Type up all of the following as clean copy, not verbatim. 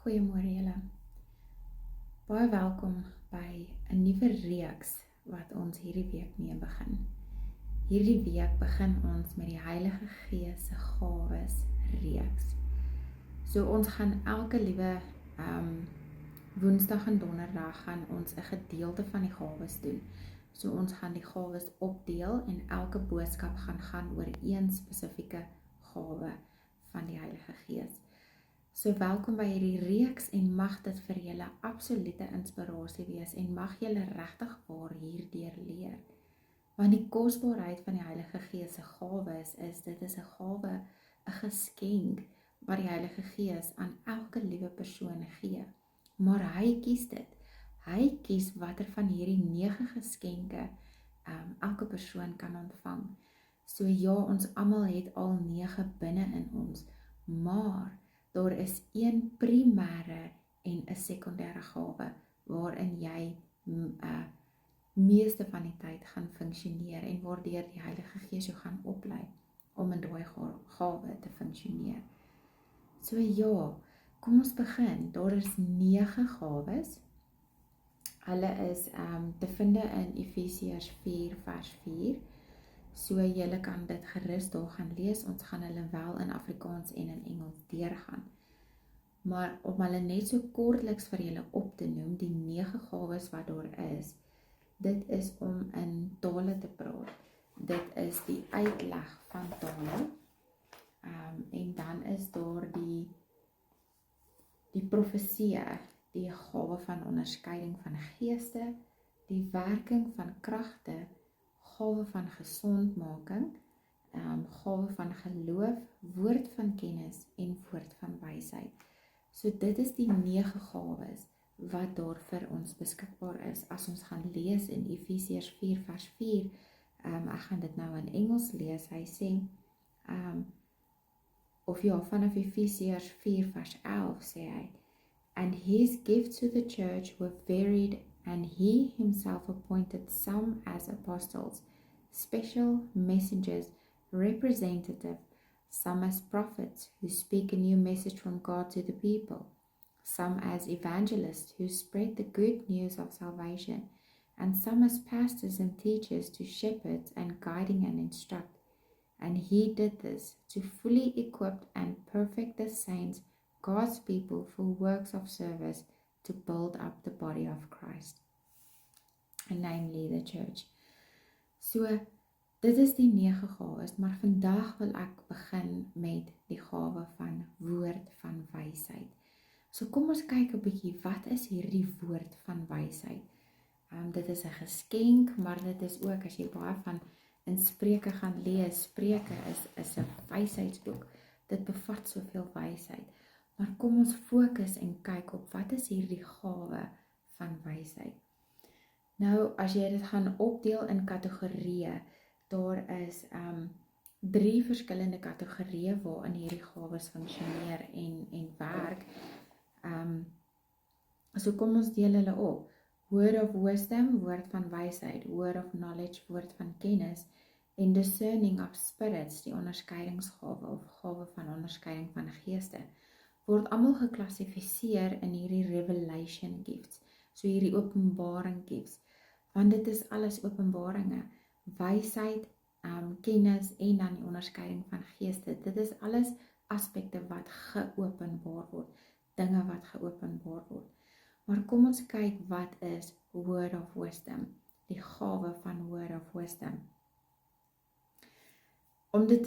Goeiemôre julle. Baie welkom by 'n nuwe reeks wat ons hierdie week mee begin. Hierdie week begin ons met die Heilige Gees se gawes reeks. So ons gaan elke liewe Woensdag en Donderdag gaan ons 'n gedeelte van die gawes doen. So ons gaan die gawes opdeel en elke boodskap gaan oor een spesifieke gawe van die Heilige Gees. So welkom by hierdie reeks en mag dit vir julle absolute inspirasie wees en mag julle regtig waar hierdeur leer. Want die kosbaarheid van die Heilige Gees se gawes is, dit is 'n gawe, 'n geskenk wat die Heilige Gees aan elke liewe persoon gee. Maar hy kies dit. Hy kies watter van hierdie 9 geskenke elke persoon kan ontvang. So ja, ons almal het al 9 binne in ons, maar daar is een primêre en 'n sekondêre gawe waarin jy meeste van die tyd gaan funksioneer en waardeur die Heilige Gees jou gaan oplei om in daai gawe te funksioneer. So ja, kom ons begin. Daar is 9 gawes. Hulle is te vind in Efesiërs 4 vers 4. So julle kan dit gerus daar gaan lees. Ons gaan hulle wel in Afrikaans en in Engels deurgaan. Maar om hulle net so kortliks vir julle op te noem, die 9 gawes wat daar is, dit is om in tale te praat. Dit is die uitleg van tale. En dan is daar die profesie, die gawe van onderskeiding van geeste, die werking van kragte, gawe van gesondmaking, gawe van geloof, woord van kennis en woord van wysheid. So dit is die 9 gawes wat daar vir ons beskikbaar is. As ons gaan lees in Efesiërs 4 vers 4, ek gaan dit nou in Engels lees, hy sê, vanaf Efesiërs 4 vers 11 sê hy, "And his gifts to the church were varied, and he himself appointed some as apostles, special messengers, representative, some as prophets who speak a new message from God to the people, some as evangelists who spread the good news of salvation, and some as pastors and teachers to shepherds and guiding and instruct. And he did this to fully equip and perfect the saints, God's people, for works of service to build up the body of Christ, and namely the church." So, dit is die 9 gawes, maar vandag wil ek begin met die gawe van woord van wysheid. So kom ons kyk 'n bietjie, wat is hierdie woord van wysheid? Dit is 'n geskenk, maar dit is ook, as jy baie van in Spreuke gaan lees, Spreuke is 'n wysheidsboek. Dit bevat soveel wysheid. Maar kom ons fokus en kyk op, wat is hierdie gawe van wysheid? Nou, as jy dit gaan opdeel in kategorieë, daar is 3 verskillende kategorieë waarin hierdie gawes funksioneer en werk. So kom ons deel hulle op. Word of wisdom, woord van wysheid, word of knowledge, woord van kennis, en discerning of spirits, die onderskeidingsgawe of gawe van onderskeiding van geeste, word almal geklassifiseer in hierdie revelation gifts, so hierdie openbaring gifts, want dit is alles openbaringe, wysheid, kennis en dan die onderskeiding van geeste. Dit is alles aspekte wat geopenbaar word, dinge wat geopenbaar word. Maar kom ons kyk, wat is word of wisdom, die gawe van word of wisdom. Om dit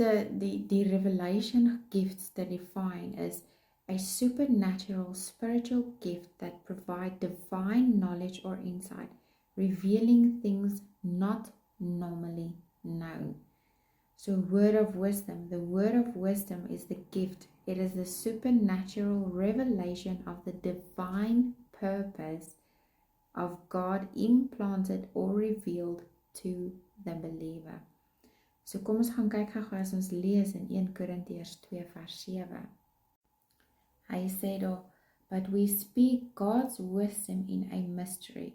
die revelation gifts te define is a supernatural spiritual gift that provide divine knowledge or insight, revealing things not normally known. So word of wisdom, the word of wisdom is the gift. It is the supernatural revelation of the divine purpose of God implanted or revealed to the believer. So kom ons gaan kyk gou as ons lees in 1 Korintiërs 2 vers 7. Hy sê daar, "But we speak God's wisdom in a mystery,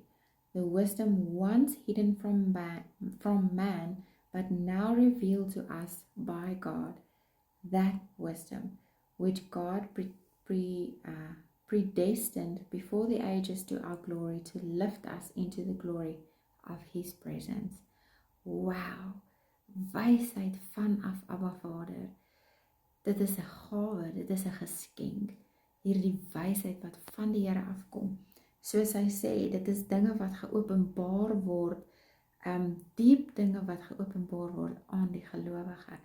the wisdom once hidden from man, but now revealed to us by God, that wisdom which God predestined before the ages to our glory, to lift us into the glory of His presence. Wow, wysheid vanaf Abba Vader. Dit is 'n gawe, dit is 'n geskenk. Hierdie wysheid wat van die Here afkom. Soos hy sê, dit is dinge wat geopenbaar word, diep dinge wat geopenbaar word aan die gelowige.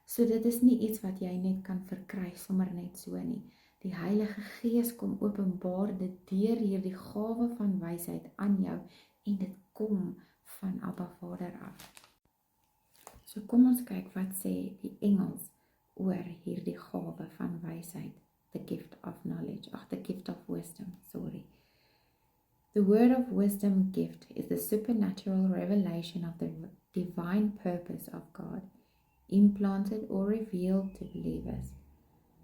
So dit is nie iets wat jy net kan verkry sommer net so nie. Die Heilige Gees kom openbaar dit deur hierdie gawe van wysheid aan jou en dit kom van Abba Vader af. So kom ons kyk wat sê die Engels oor hierdie gawe van wysheid, the gift of knowledge, the gift of wisdom, sorry. The word of wisdom gift is the supernatural revelation of the divine purpose of God, implanted or revealed to believers.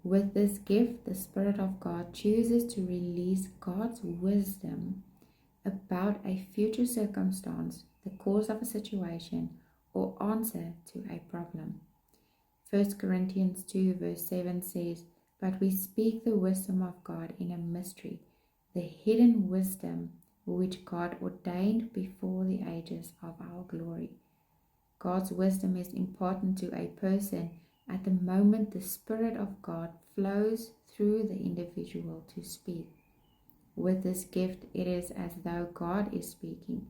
With this gift, the Spirit of God chooses to release God's wisdom about a future circumstance, the cause of a situation, or answer to a problem. 1 Corinthians 2 verse 7 says, "But we speak the wisdom of God in a mystery, the hidden wisdom which God ordained before the ages of our glory." God's wisdom is important to a person at the moment the Spirit of God flows through the individual to speak. With this gift, it is as though God is speaking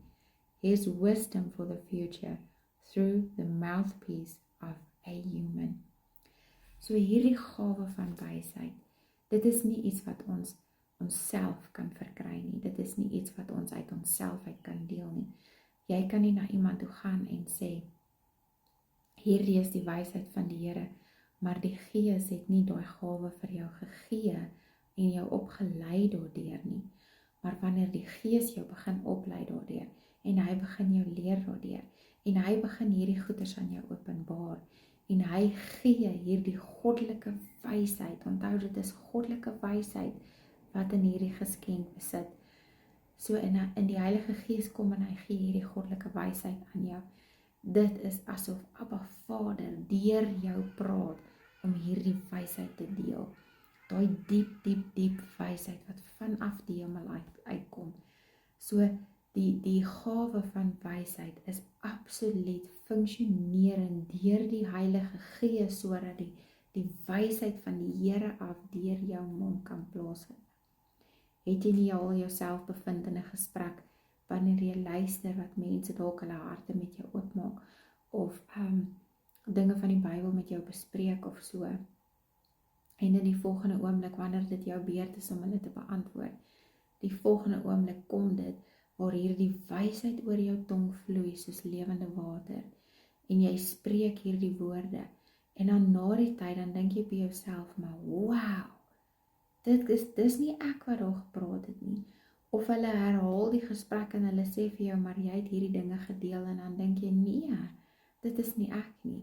His wisdom for the future through the mouthpiece of a human. So hierdie gawe van wysheid, dit is nie iets wat ons onsself kan verkry nie. Dit is nie iets wat ons uit onsself uit kan deel nie. Jy kan nie na iemand toe gaan en sê, hierdie is die wysheid van die Here, maar die Gees het nie daai gawe vir jou gegee en jou opgelei daardeur nie. Maar wanneer die Gees jou begin oplei daardeur en hy begin jou leer daardeur en hy begin hierdie goeders aan jou openbaar en hy gee hierdie goddelike wysheid. Onthou, dit is goddelike wysheid wat in hierdie geskenk besit. So in die Heilige Gees kom en hy gee hierdie goddelike wysheid aan jou. Dit is asof Abba Vader deur jou praat om hierdie wysheid te deel. Daai diep wysheid wat vanaf die hemel uitkom. So die gawe van wysheid is absoluut funksionerend deur die Heilige Gees, sodat die wysheid van die Here af deur jou mond kan plaasvind. Het jy nie al jouself bevind in 'n gesprek wanneer jy luister wat mense dalk hulle harte met jou oopmaak of dinge van die Bybel met jou bespreek of so, en in die volgende oomblik wanneer dit jou beurt is om hulle te beantwoord, die volgende oomblik kom dit waar hierdie wysheid oor jou tong vloei soos lewende water en jy spreek hierdie woorde en dan na die tyd dan dink jy by jouself, maar wow, dis nie ek wat daar gepraat het nie. Of hulle herhaal die gesprek en hulle sê vir jou, maar jy het hierdie dinge gedeel en dan dink jy, nee, dit is nie ek nie.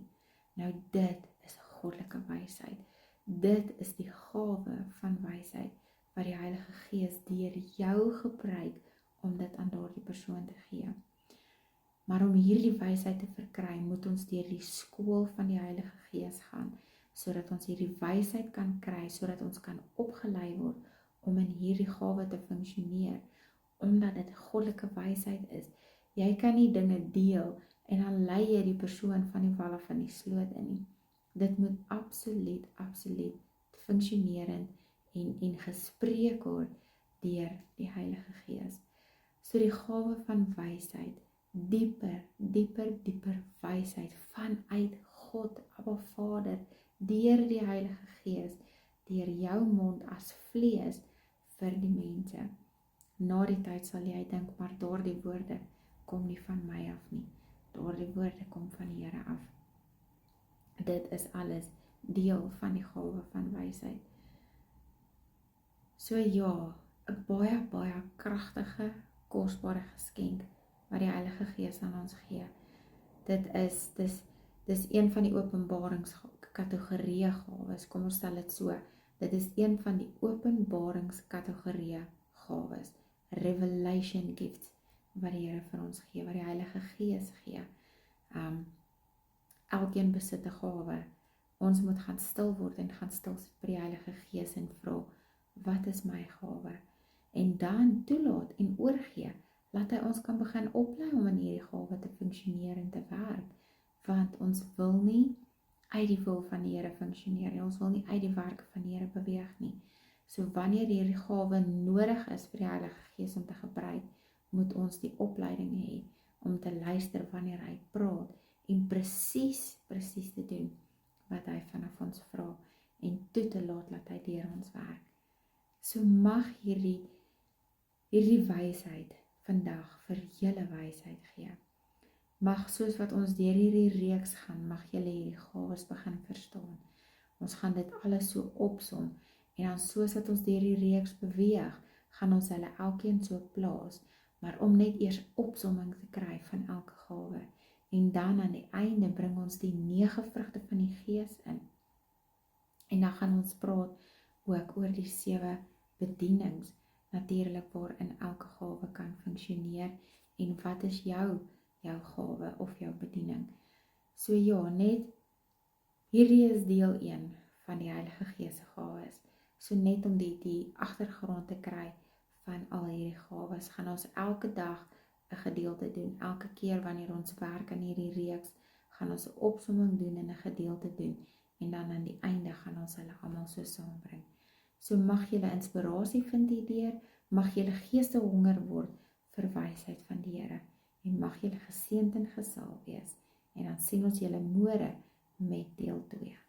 Nou dit is goddelike wysheid. Dit is die gawe van wysheid wat die Heilige Gees deur jou gebruik om dit aan daardie persoon te gee. Maar om hierdie wysheid te verkry, moet ons deur die skool van die Heilige Gees gaan, sodat ons hierdie wysheid kan kry, sodat ons kan opgelei word om in hierdie gawe te funksioneer, omdat dit goddelike wysheid is. Jy kan nie dinge deel en dan lei jy die persoon van die wal af van die sloot in nie. Dit moet absoluut funksionerend en gespreek word deur die Heilige Gees. So die gawe van wysheid, dieper wysheid vanuit God, Abba Vader, deur die Heilige Gees, deur jou mond as vlees vir die mense. Na die tyd sal jy dink, maar daardie woorde kom nie van my af nie. Daardie woorde kom van die Here af. Dit is alles deel van die gawe van wysheid. So ja, 'n baie kragtige, kosbare geskenk wat die Heilige Gees aan ons gee. Dis een van die openbaringskategorieë gawes, kom ons stel dit so. Dit is een van die openbaringskategorieë gawes, revelation gifts, wat die Here vir ons gee, wat die Heilige Gees gee. Elkeen besit 'n gawe. Ons moet gaan stil word en gaan stil sit by die Heilige Gees en vra, wat is my gawe? En dan toelaat en oorgee, laat hy ons kan begin oplei om in hierdie gawe te funksioneer en te werk, want ons wil nie uit die wil van die Here funksioneer nie, ons wil nie uit die werk van die Here beweeg nie. So wanneer hierdie gawe nodig is vir die Heilige Gees om te gebruik, moet ons die opleiding hê om te luister wanneer hy praat en presies te doen wat hy vanaf ons vra en toe te laat hy deur ons werk. So mag hierdie wysheid vandag vir julle wysheid gee. Mag soos wat ons deur hierdie reeks gaan, mag julle hierdie gawes begin verstaan. Ons gaan dit alles so opsom en dan soos wat ons deur die reeks beweeg, gaan ons hulle elkeen so plaas, maar om net eers opsomming te kry van elke gawe. En dan aan die einde bring ons die 9 vrugte van die Gees in. En dan gaan ons praat ook oor die 7 bedienings, natuurlik waarin elke gawe kan funksioneer en wat is jou gawe of jou bediening. So ja, net hierdie is deel 1 van die Heilige Gees se gawes. So net om die agtergrond te kry van al hierdie gawes, gaan ons elke dag 'n gedeelte doen. Elke keer wanneer ons werk aan hierdie reeks, gaan ons 'n opsomming doen en 'n gedeelte doen. En dan aan die einde gaan ons hulle almal so saambring. So mag julle inspirasie vind hierdeur, mag julle geeste honger word vir wysheid van die Here. En mag julle geseënd en gesalf wees. En dan sien ons julle môre met deel 2.